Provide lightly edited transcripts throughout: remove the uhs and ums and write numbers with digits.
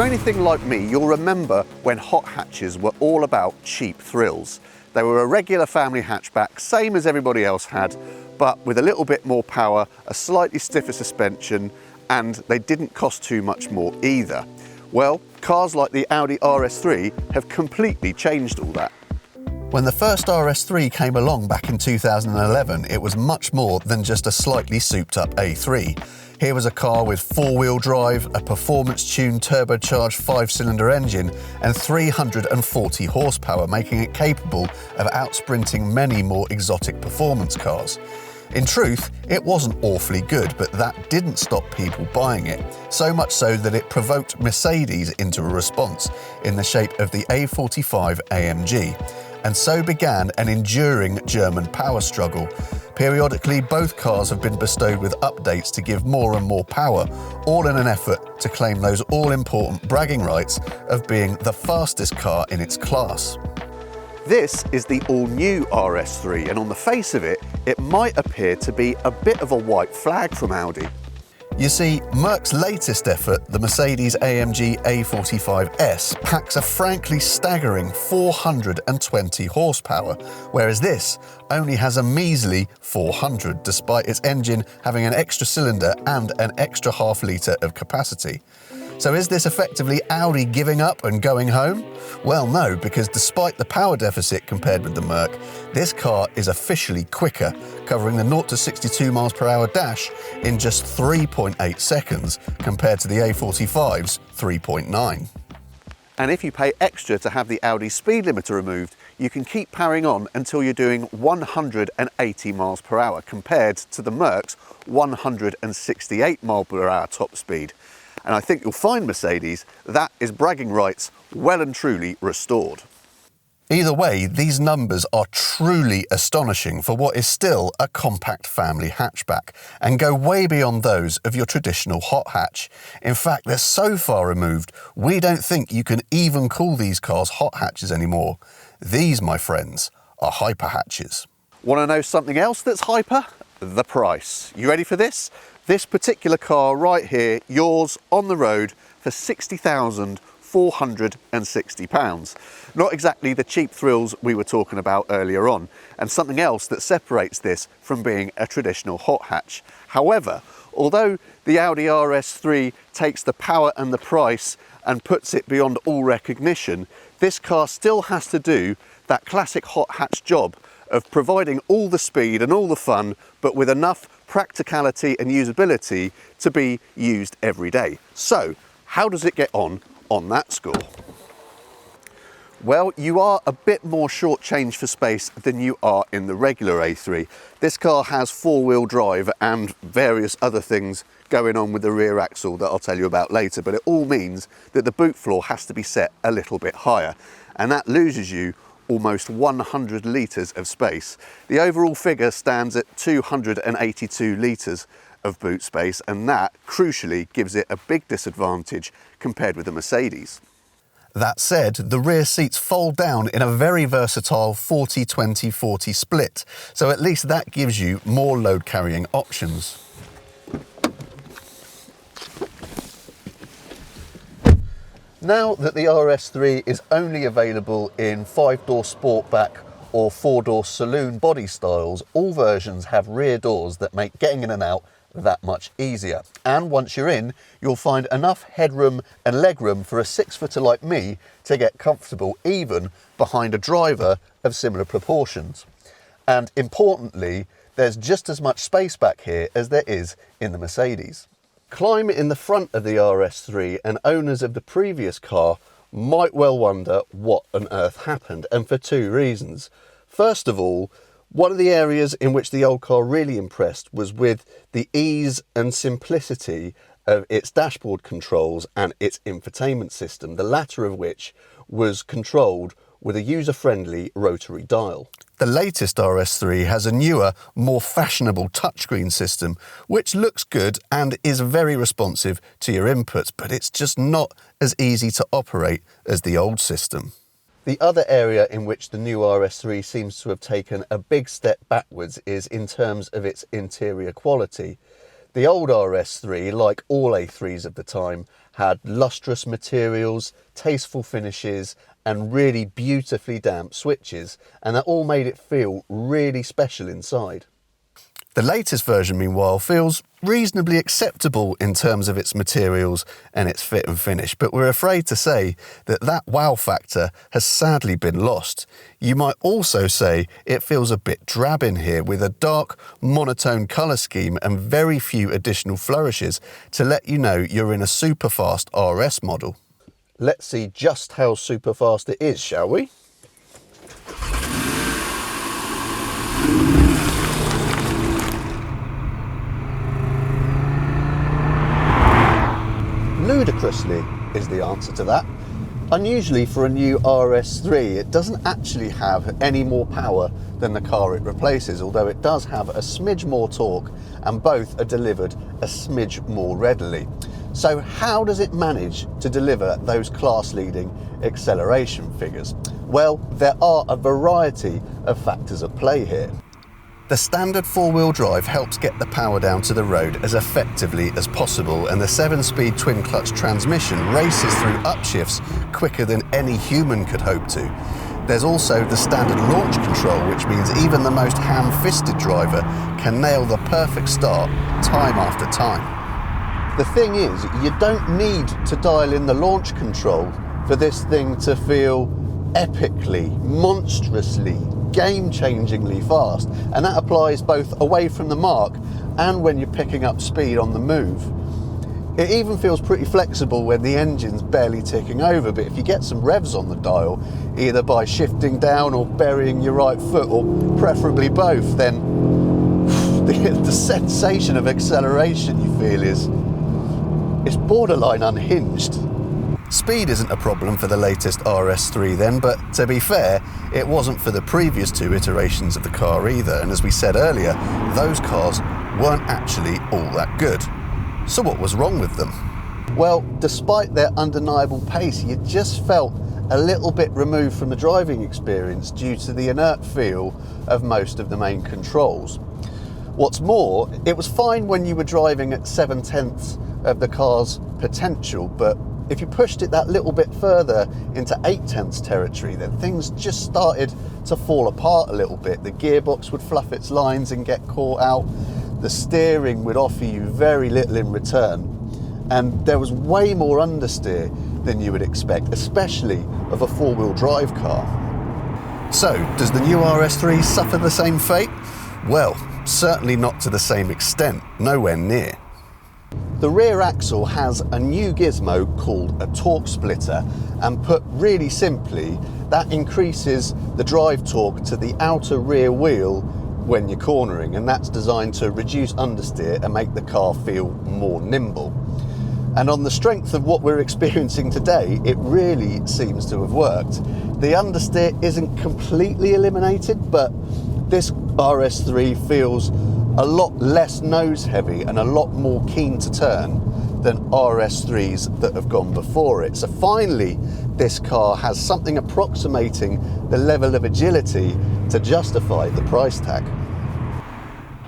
anything like me, you'll remember when hot hatches were all about cheap thrills. They were a regular family hatchback, same as everybody else had, but with a little bit more power, a slightly stiffer suspension, and they didn't cost too much more either. Well, cars like the Audi RS3 have completely changed all that. When the first RS3 came along back in 2011, it was much more than just a slightly souped up A3. Here was a car with four-wheel drive, a performance-tuned turbocharged 5-cylinder engine and 340 horsepower, making it capable of outsprinting many more exotic performance cars. In truth, it wasn't awfully good, but that didn't stop people buying it, so much so that it provoked Mercedes into a response in the shape of the A45 AMG. And so began an enduring German power struggle. Periodically, both cars have been bestowed with updates to give more and more power, all in an effort to claim those all-important bragging rights of being the fastest car in its class. This is the all-new RS3, and on the face of it, it might appear to be a bit of a white flag from Audi. You see, Merc's latest effort, the Mercedes-AMG A45S, packs a frankly staggering 420 horsepower, whereas this only has a measly 400, despite its engine having an extra cylinder and an extra half-litre of capacity. So is this effectively Audi giving up and going home? Well, no, because despite the power deficit compared with the Merc, this car is officially quicker, covering the 0 to 62 miles per hour dash in just 3.8 seconds compared to the A45's 3.9. And if you pay extra to have the Audi speed limiter removed, you can keep powering on until you're doing 180 miles per hour compared to the Merc's 168 miles per hour top speed. And I think you'll find, Mercedes, that is bragging rights well and truly restored. Either way, these numbers are truly astonishing for what is still a compact family hatchback and go way beyond those of your traditional hot hatch. In fact, they're so far removed, we don't think you can even call these cars hot hatches anymore. These, my friends, are hyper hatches. Want to know something else that's hyper? The price. You ready for this? This particular car right here, yours on the road for £60,460. Not exactly the cheap thrills we were talking about earlier on, and something else that separates this from being a traditional hot hatch. However, although the Audi RS3 takes the power and the price and puts it beyond all recognition, this car still has to do that classic hot hatch job of providing all the speed and all the fun, but with enough practicality and usability to be used every day. So, how does it get on that score? Well, you are a bit more shortchanged for space than you are in the regular A3. This car has four-wheel drive and various other things going on with the rear axle that I'll tell you about later, but it all means that the boot floor has to be set a little bit higher, and that loses you almost 100 litres of space. The overall figure stands at 282 litres of boot space, and that crucially gives it a big disadvantage compared with the Mercedes. That said, the rear seats fold down in a very versatile 40-20-40 split, so at least that gives you more load carrying options. Now that the RS3 is only available in 5-door Sportback or 4-door Saloon body styles, all versions have rear doors that make getting in and out that much easier. And once you're in, you'll find enough headroom and legroom for a 6-footer like me to get comfortable even behind a driver of similar proportions. And importantly, there's just as much space back here as there is in the Mercedes. Climb in the front of the RS3 and owners of the previous car might well wonder what on earth happened, and for two reasons. First of all, one of the areas in which the old car really impressed was with the ease and simplicity of its dashboard controls and its infotainment system, the latter of which was controlled with a user-friendly rotary dial. The latest RS3 has a newer, more fashionable touchscreen system, which looks good and is very responsive to your inputs, but it's just not as easy to operate as the old system. The other area in which the new RS3 seems to have taken a big step backwards is in terms of its interior quality. The old RS3, like all A3s of the time, had lustrous materials, tasteful finishes, and really beautifully damped switches, and that all made it feel really special inside. The latest version, meanwhile, feels reasonably acceptable in terms of its materials and its fit and finish, but we're afraid to say that that wow factor has sadly been lost. You might also say it feels a bit drab in here, with a dark, monotone colour scheme and very few additional flourishes to let you know you're in a super fast RS model. Let's see just how super fast it is, shall we? Ludicrously is the answer to that. Unusually for a new RS3, it doesn't actually have any more power than the car it replaces, although it does have a smidge more torque, and both are delivered a smidge more readily. So how does it manage to deliver those class-leading acceleration figures? Well, there are a variety of factors at play here. The standard four-wheel drive helps get the power down to the road as effectively as possible, and the 7-speed twin-clutch transmission races through upshifts quicker than any human could hope to. There's also the standard launch control, which means even the most ham-fisted driver can nail the perfect start time after time. The thing is, you don't need to dial in the launch control for this thing to feel epically, monstrously, game-changingly fast, and that applies both away from the mark and when you're picking up speed on the move. It even feels pretty flexible when the engine's barely ticking over, but if you get some revs on the dial, either by shifting down or burying your right foot, or preferably both, then the sensation of acceleration you feel is borderline unhinged. Speed isn't a problem for the latest RS3 then, but to be fair, it wasn't for the previous two iterations of the car either, and as we said earlier, those cars weren't actually all that good. So what was wrong with them? Well, despite their undeniable pace, you just felt a little bit removed from the driving experience due to the inert feel of most of the main controls. What's more, it was fine when you were driving at 7/10 of the car's potential, but if you pushed it that little bit further into 8/10 territory, then things just started to fall apart a little bit. The gearbox would fluff its lines and get caught out. The steering would offer you very little in return. And there was way more understeer than you would expect, especially of a four-wheel drive car. So, does the new RS3 suffer the same fate? Well, certainly not to the same extent, nowhere near. The rear axle has a new gizmo called a torque splitter, and put really simply, that increases the drive torque to the outer rear wheel when you're cornering, and that's designed to reduce understeer and make the car feel more nimble. And on the strength of what we're experiencing today, it really seems to have worked. The understeer isn't completely eliminated, but this RS3 feels a lot less nose heavy and a lot more keen to turn than RS3s that have gone before it. So finally, this car has something approximating the level of agility to justify the price tag.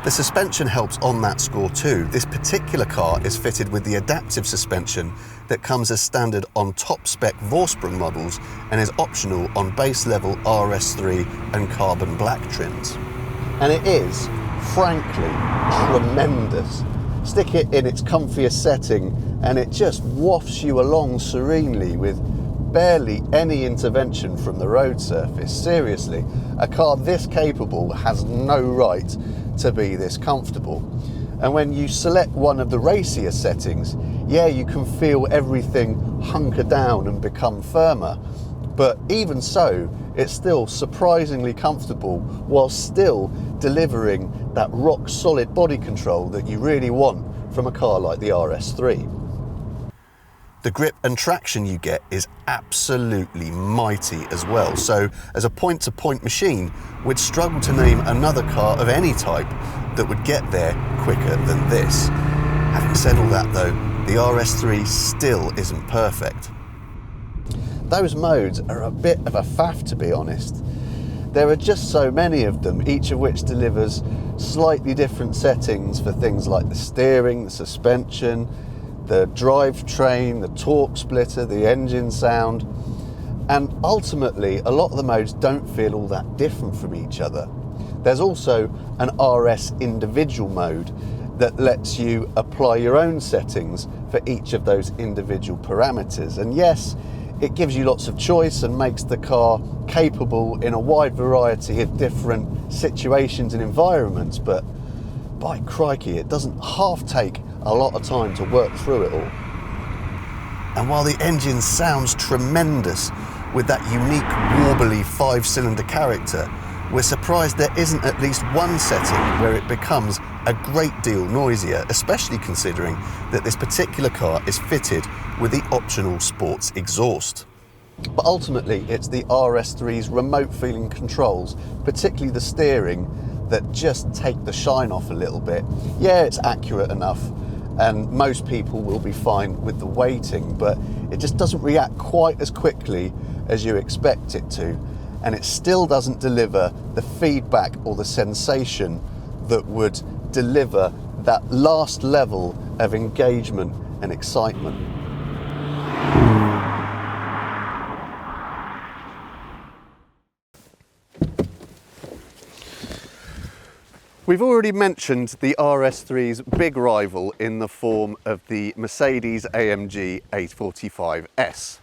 The suspension helps on that score too. This particular car is fitted with the adaptive suspension that comes as standard on top spec Vorsprung models and is optional on base level RS3 and carbon black trims. And it is, frankly, tremendous. Stick it in its comfiest setting and it just wafts you along serenely with barely any intervention from the road surface. Seriously, a car this capable has no right to be this comfortable. And when you select one of the racier settings, yeah, you can feel everything hunker down and become firmer. But even so, it's still surprisingly comfortable while still delivering that rock solid body control that you really want from a car like the RS3. The grip and traction you get is absolutely mighty as well. So as a point-to-point machine, we'd struggle to name another car of any type that would get there quicker than this. Having said all that though, the RS3 still isn't perfect. Those modes are a bit of a faff, to be honest. There are just so many of them, each of which delivers slightly different settings for things like the steering, the suspension, the drivetrain, the torque splitter, the engine sound. And ultimately, a lot of the modes don't feel all that different from each other. There's also an RS individual mode that lets you apply your own settings for each of those individual parameters. And yes, it gives you lots of choice and makes the car capable in a wide variety of different situations and environments, but by crikey, it doesn't half take a lot of time to work through it all. And while the engine sounds tremendous with that unique warbly 5-cylinder character, we're surprised there isn't at least one setting where it becomes a great deal noisier, especially considering that this particular car is fitted with the optional sports exhaust. But ultimately, it's the RS3's remote feeling controls, particularly the steering, that just take the shine off a little bit. Yeah, it's accurate enough, and most people will be fine with the weighting, but it just doesn't react quite as quickly as you expect it to. And it still doesn't deliver the feedback or the sensation that would deliver that last level of engagement and excitement. We've already mentioned the RS3's big rival in the form of the Mercedes-AMG A45S.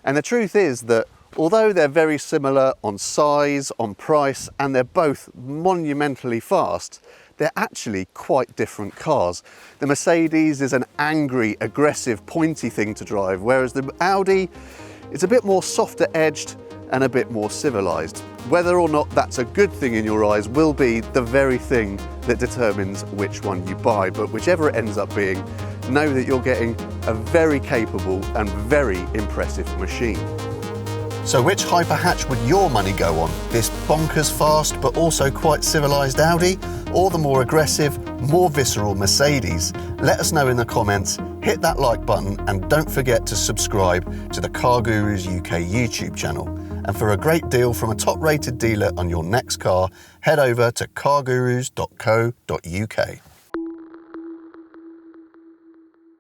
And the truth is that although they're very similar on size, on price, and they're both monumentally fast, they're actually quite different cars. The Mercedes is an angry, aggressive, pointy thing to drive, whereas the Audi is a bit more softer edged and a bit more civilized. Whether or not that's a good thing in your eyes will be the very thing that determines which one you buy, but whichever it ends up being, know that you're getting a very capable and very impressive machine. So which hyper hatch would your money go on? This bonkers fast but also quite civilized Audi, or the more aggressive, more visceral Mercedes? Let us know in the comments, hit that like button, and don't forget to subscribe to the CarGurus UK YouTube channel. And for a great deal from a top-rated dealer on your next car, head over to cargurus.co.uk.